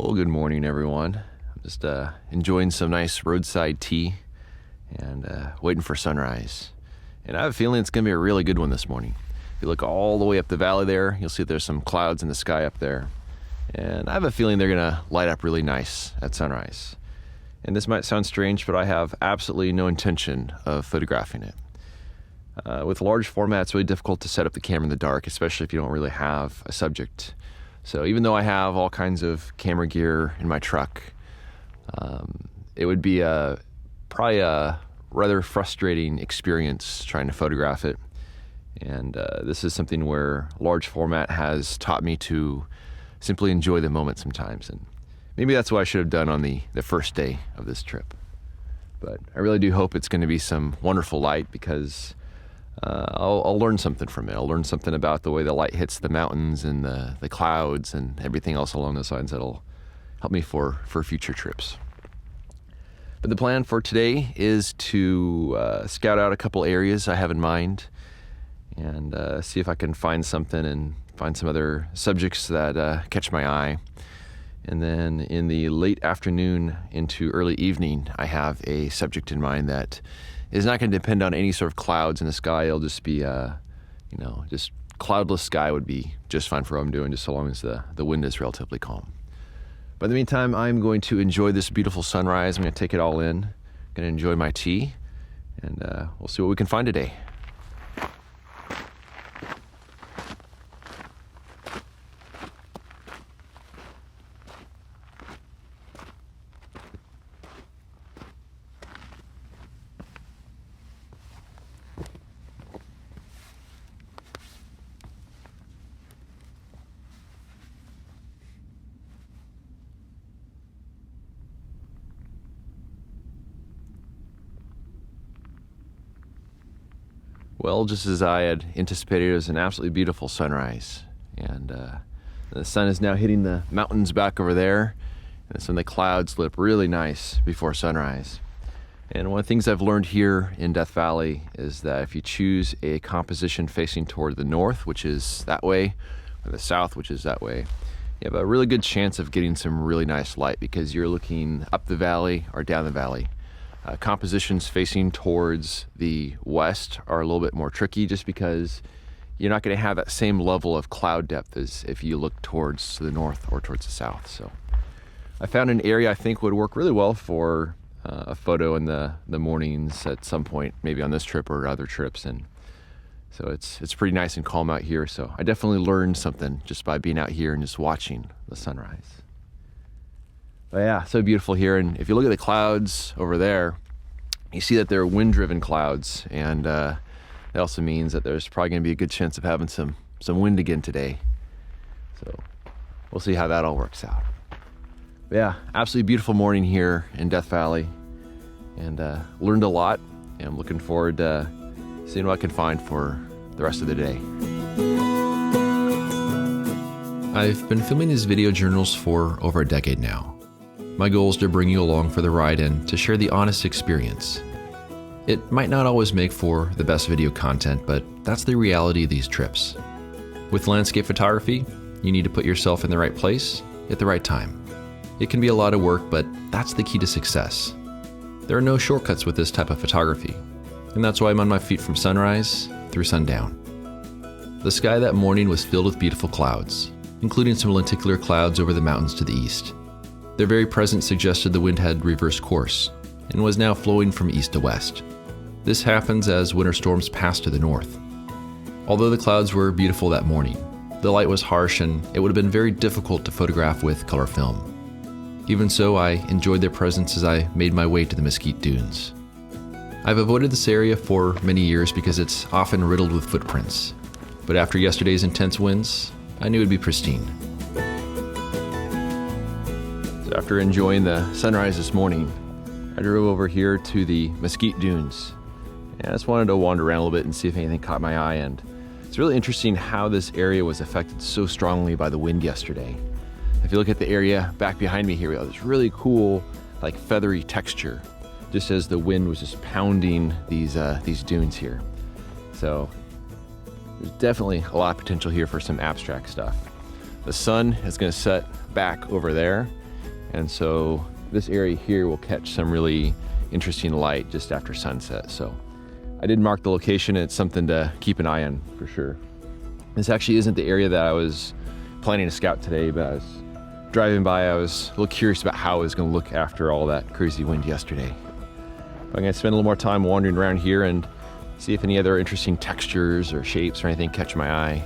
Well, good morning, everyone. I'm just enjoying some nice roadside tea and waiting for sunrise. And I have a feeling it's going to be a really good one this morning. If you look all the way up the valley there, you'll see there's some clouds in the sky up there. And I have a feeling they're going to light up really nice at sunrise. And this might sound strange, but I have absolutely no intention of photographing it. With large format, it's really difficult to set up the camera in the dark, especially if you don't really have a subject. So even though I have all kinds of camera gear in my truck, it would be probably a rather frustrating experience trying to photograph it. And this is something where large format has taught me to simply enjoy the moment sometimes. And maybe that's what I should have done on the first day of this trip. But I really do hope it's going to be some wonderful light because I'll learn something from it. I'll learn something about the way the light hits the mountains and the clouds and everything else along those lines that'll help me for future trips. But the plan for today is to scout out a couple areas I have in mind and see if I can find something and find some other subjects that catch my eye. And then in the late afternoon into early evening, I have a subject in mind that is not going to depend on any sort of clouds in the sky. It'll just be, just cloudless sky would be just fine for what I'm doing, just so long as the wind is relatively calm. But in the meantime, I'm going to enjoy this beautiful sunrise. I'm going to take it all in. I'm going to enjoy my tea, and we'll see what we can find today. Well, just as I had anticipated, it was an absolutely beautiful sunrise. And the sun is now hitting the mountains back over there. And some of the clouds lit up really nice before sunrise. And one of the things I've learned here in Death Valley is that if you choose a composition facing toward the north, which is that way, or the south, which is that way, you have a really good chance of getting some really nice light because you're looking up the valley or down the valley. Compositions facing towards the west are a little bit more tricky just because you're not going to have that same level of cloud depth as if you look towards the north or towards the south. So I found an area I think would work really well for a photo in the mornings at some point, maybe on this trip or other trips. And so it's pretty nice and calm out here. So I definitely learned something just by being out here and just watching the sunrise. But yeah, so beautiful here. And if you look at the clouds over there, you see that they're wind-driven clouds. And that also means that there's probably going to be a good chance of having some wind again today. So we'll see how that all works out. But yeah, absolutely beautiful morning here in Death Valley. And learned a lot. And I'm looking forward to seeing what I can find for the rest of the day. I've been filming these video journals for over a decade now. My goal is to bring you along for the ride and to share the honest experience. It might not always make for the best video content, but that's the reality of these trips. With landscape photography, you need to put yourself in the right place at the right time. It can be a lot of work, but that's the key to success. There are no shortcuts with this type of photography, and that's why I'm on my feet from sunrise through sundown. The sky that morning was filled with beautiful clouds, including some lenticular clouds over the mountains to the east. Their very presence suggested the wind had reversed course and was now flowing from east to west. This happens as winter storms pass to the north. Although the clouds were beautiful that morning, the light was harsh and it would have been very difficult to photograph with color film. Even so, I enjoyed their presence as I made my way to the Mesquite Dunes. I've avoided this area for many years because it's often riddled with footprints, but after yesterday's intense winds, I knew it'd be pristine. After enjoying the sunrise this morning, I drove over here to the Mesquite Dunes. And I just wanted to wander around a little bit and see if anything caught my eye. And it's really interesting how this area was affected so strongly by the wind yesterday. If you look at the area back behind me here, we have this really cool, like feathery texture, just as the wind was just pounding these dunes here. So there's definitely a lot of potential here for some abstract stuff. The sun is going to set back over there, And so this area here will catch some really interesting light just after sunset. So I did mark the location, and it's something to keep an eye on for sure. This actually isn't the area that I was planning to scout today, but I was driving by, I was a little curious about how it was going to look after all that crazy wind yesterday. I'm going to spend a little more time wandering around here and see if any other interesting textures or shapes or anything catch my eye,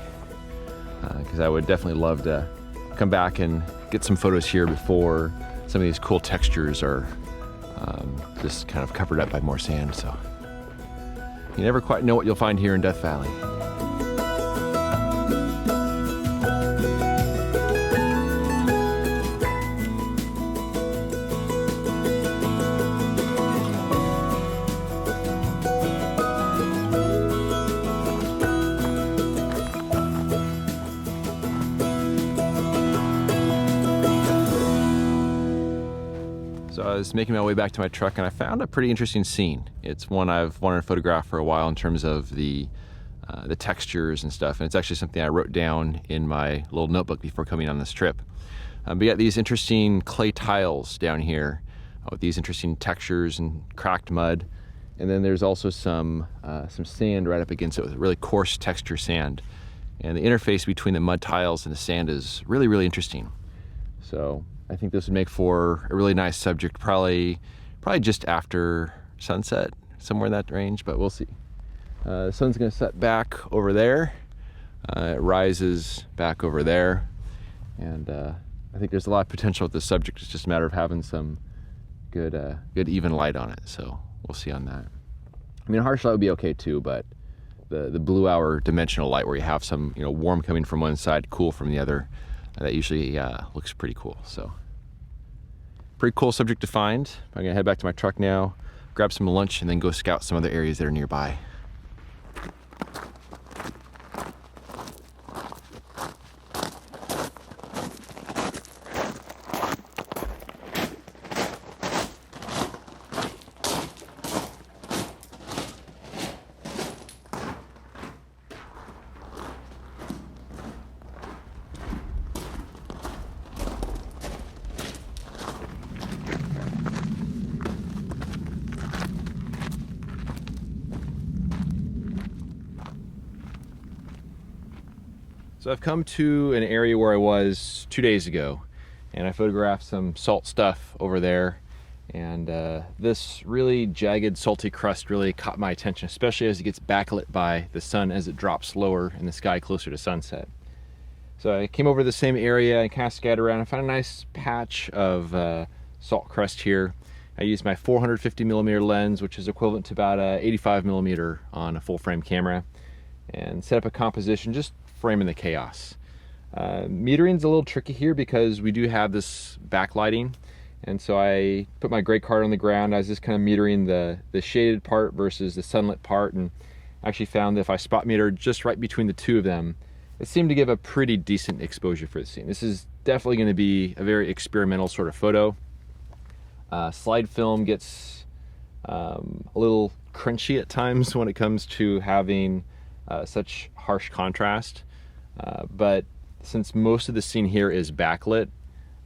because I would definitely love to come back and get some photos here before some of these cool textures are just kind of covered up by more sand. So you never quite know what you'll find here in Death Valley. So I was making my way back to my truck, and I found a pretty interesting scene. It's one I've wanted to photograph for a while in terms of the textures and stuff, and it's actually something I wrote down in my little notebook before coming on this trip. But you got these interesting clay tiles down here with these interesting textures and cracked mud, and then there's also some sand right up against it with really coarse texture sand. And the interface between the mud tiles and the sand is really, really interesting. So I think this would make for a really nice subject, probably just after sunset, somewhere in that range, but we'll see. The sun's gonna set back over there. It rises back over there. And I think there's a lot of potential with this subject. It's just a matter of having some good even light on it. So we'll see on that. I mean, harsh light would be okay too, but the blue hour dimensional light where you have some, warm coming from one side, cool from the other, that usually looks pretty cool. So pretty cool subject to find. I'm gonna head back to my truck now, grab some lunch, and then go scout some other areas that are nearby. So I've come to an area where I was 2 days ago, and I photographed some salt stuff over there, and this really jagged salty crust really caught my attention, especially as it gets backlit by the sun as it drops lower in the sky closer to sunset. So I came over the same area and kind of scattered around. I found a nice patch of salt crust here. I used my 450mm lens, which is equivalent to about 85mm on a full frame camera, and set up a composition just framing the chaos. Metering's a little tricky here because we do have this backlighting, and so I put my gray card on the ground. I was just kind of metering the shaded part versus the sunlit part, and actually found that if I spot metered just right between the two of them, it seemed to give a pretty decent exposure for the scene. This is definitely going to be a very experimental sort of photo. Slide film gets a little crunchy at times when it comes to having such harsh contrast, but since most of the scene here is backlit,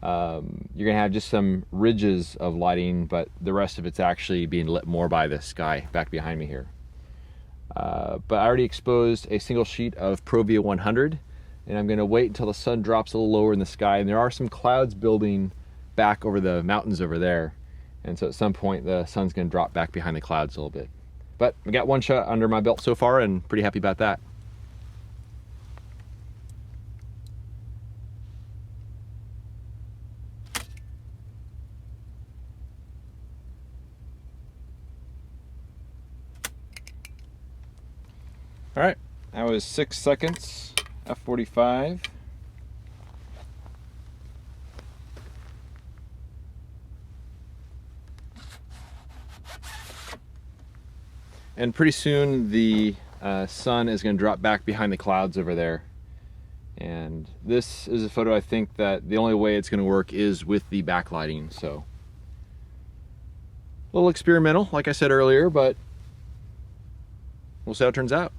you're gonna have just some ridges of lighting, but the rest of it's actually being lit more by the sky back behind me here. But I already exposed a single sheet of Provia 100, and I'm gonna wait until the sun drops a little lower in the sky, and there are some clouds building back over the mountains over there, and so at some point the sun's gonna drop back behind the clouds a little bit. But I got one shot under my belt so far, and pretty happy about that. All right, that was 6 seconds, f45. And pretty soon the sun is going to drop back behind the clouds over there. And this is a photo I think that the only way it's going to work is with the backlighting. So a little experimental, like I said earlier, but we'll see how it turns out.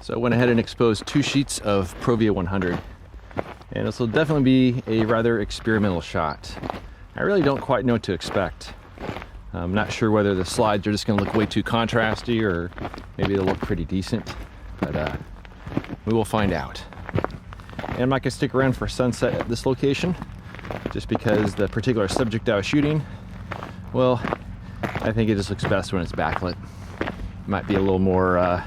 So I went ahead and exposed 2 sheets of Provia 100. And this will definitely be a rather experimental shot. I really don't quite know what to expect. I'm not sure whether the slides are just going to look way too contrasty or maybe they'll look pretty decent, but we will find out. And I'm not going to stick around for sunset at this location just because the particular subject I was shooting, well, I think it just looks best when it's backlit. It might be a little more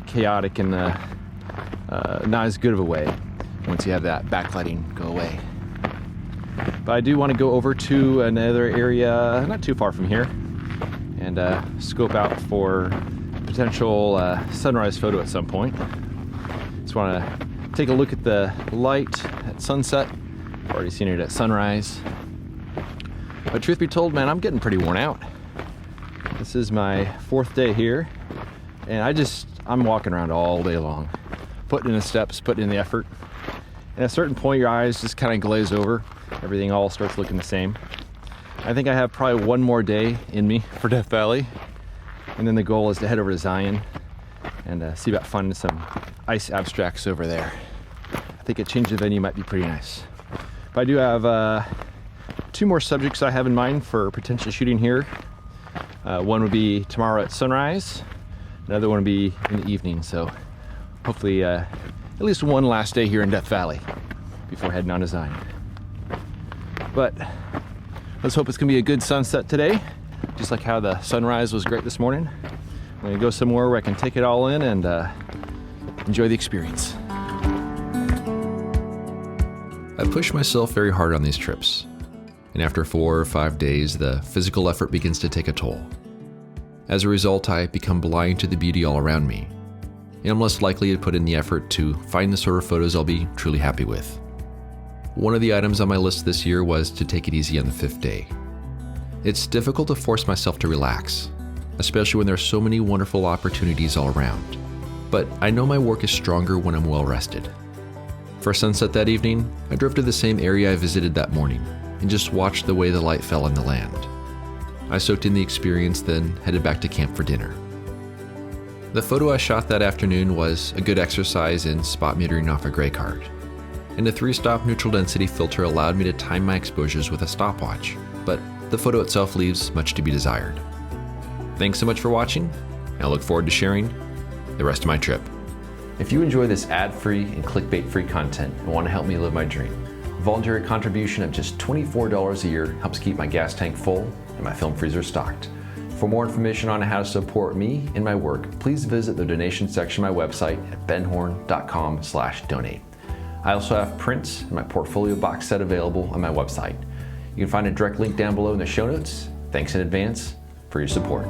chaotic and not as good of a way once you have that backlighting go away. But I do want to go over to another area not too far from here and scope out for potential sunrise photo at some point. Just want to take a look at the light at sunset. I've already seen it at sunrise. But truth be told, man, I'm getting pretty worn out. This is my 4th day here, and I'm walking around all day long, putting in the steps, putting in the effort. And at a certain point, your eyes just kind of glaze over. Everything all starts looking the same. I think I have probably one more day in me for Death Valley, and then the goal is to head over to Zion and see about finding some ice abstracts over there. I think a change of venue might be pretty nice. But I do have 2 more subjects I have in mind for potential shooting here. One would be tomorrow at sunrise. Another one would be in the evening. So hopefully at least one last day here in Death Valley before heading on to Zion. But let's hope it's gonna be a good sunset today, just like how the sunrise was great this morning. I'm gonna go somewhere where I can take it all in and enjoy the experience. I push myself very hard on these trips, and after 4 or 5 days, the physical effort begins to take a toll. As a result, I become blind to the beauty all around me, and I'm less likely to put in the effort to find the sort of photos I'll be truly happy with. One of the items on my list this year was to take it easy on the 5th day. It's difficult to force myself to relax, especially when there are so many wonderful opportunities all around. But I know my work is stronger when I'm well rested. For sunset that evening, I drove to the same area I visited that morning and just watched the way the light fell on the land. I soaked in the experience, then headed back to camp for dinner. The photo I shot that afternoon was a good exercise in spot metering off a gray card, and a 3-stop neutral density filter allowed me to time my exposures with a stopwatch, but the photo itself leaves much to be desired. Thanks so much for watching, and I look forward to sharing the rest of my trip. If you enjoy this ad-free and clickbait-free content and want to help me live my dream, a voluntary contribution of just $24 a year helps keep my gas tank full and my film freezer stocked. For more information on how to support me and my work, please visit the donation section of my website at benhorn.com/donate. I also have prints and my portfolio box set available on my website. You can find a direct link down below in the show notes. Thanks in advance for your support.